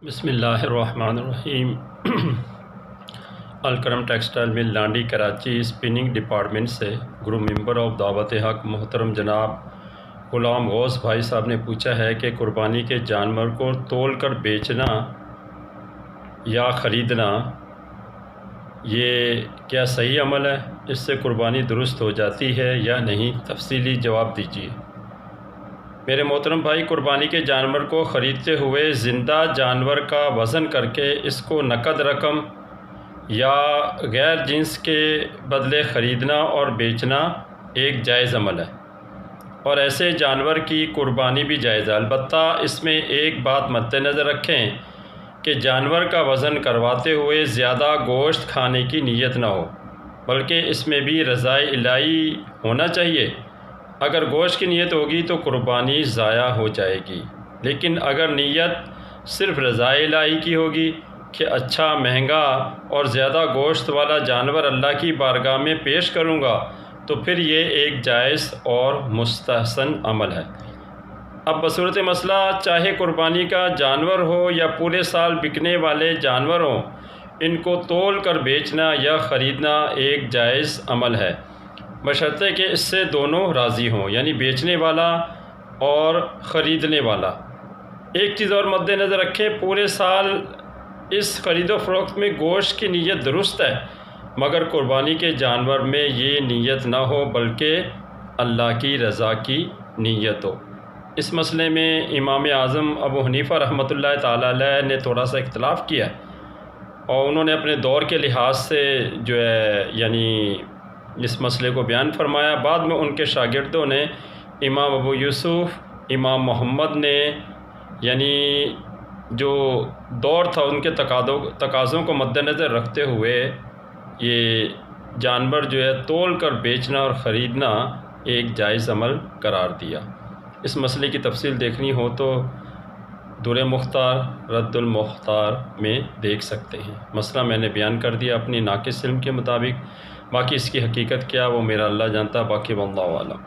بسم اللہ الرحمن الرحیم۔ Al-Karam textile mill Landhi Karachi spinning department سے گروپ ممبر آف دعوت حق محترم جناب غلام غوث بھائی صاحب نے پوچھا ہے کہ قربانی کے جانور کو تول کر بیچنا یا خریدنا یہ کیا صحیح عمل ہے؟ اس سے قربانی درست ہو جاتی ہے یا نہیں؟ تفصیلی جواب دیجیے۔ میرے محترم بھائی، قربانی کے جانور کو خریدتے ہوئے زندہ جانور کا وزن کر کے اس کو نقد رقم یا غیر جنس کے بدلے خریدنا اور بیچنا ایک جائز عمل ہے، اور ایسے جانور کی قربانی بھی جائز ہے۔ البتہ اس میں ایک بات مد نظر رکھیں کہ جانور کا وزن کرواتے ہوئے زیادہ گوشت کھانے کی نیت نہ ہو، بلکہ اس میں بھی رضائے الہی ہونا چاہیے۔ اگر گوشت کی نیت ہوگی تو قربانی ضائع ہو جائے گی، لیکن اگر نیت صرف رضائے الہی کی ہوگی کہ اچھا، مہنگا اور زیادہ گوشت والا جانور اللہ کی بارگاہ میں پیش کروں گا، تو پھر یہ ایک جائز اور مستحسن عمل ہے۔ اب بصورت مسئلہ چاہے قربانی کا جانور ہو یا پورے سال بکنے والے جانور ہوں، ان کو تول کر بیچنا یا خریدنا ایک جائز عمل ہے، بشرطے کہ اس سے دونوں راضی ہوں، یعنی بیچنے والا اور خریدنے والا۔ ایک چیز اور مد نظر رکھیں، پورے سال اس خرید و فروخت میں گوشت کی نیت درست ہے، مگر قربانی کے جانور میں یہ نیت نہ ہو بلکہ اللہ کی رضا کی نیت ہو۔ اس مسئلے میں امام اعظم ابو حنیفہ رحمۃ اللہ تعالیٰ علیہ نے تھوڑا سا اختلاف کیا ہے، اور انہوں نے اپنے دور کے لحاظ سے جو ہے یعنی اس مسئلے کو بیان فرمایا۔ بعد میں ان کے شاگردوں نے امام ابو یوسف، امام محمد نے یعنی جو دور تھا ان کے تقاضوں کو مد نظر رکھتے ہوئے یہ جانور جو ہے تول کر بیچنا اور خریدنا ایک جائز عمل قرار دیا۔ اس مسئلے کی تفصیل دیکھنی ہو تو در مختار رد المختار میں دیکھ سکتے ہیں۔ مسئلہ میں نے بیان کر دیا اپنی ناقص علم کے مطابق، باقی اس کی حقیقت کیا وہ میرا اللہ جانتا، باقی واللہ اعلم۔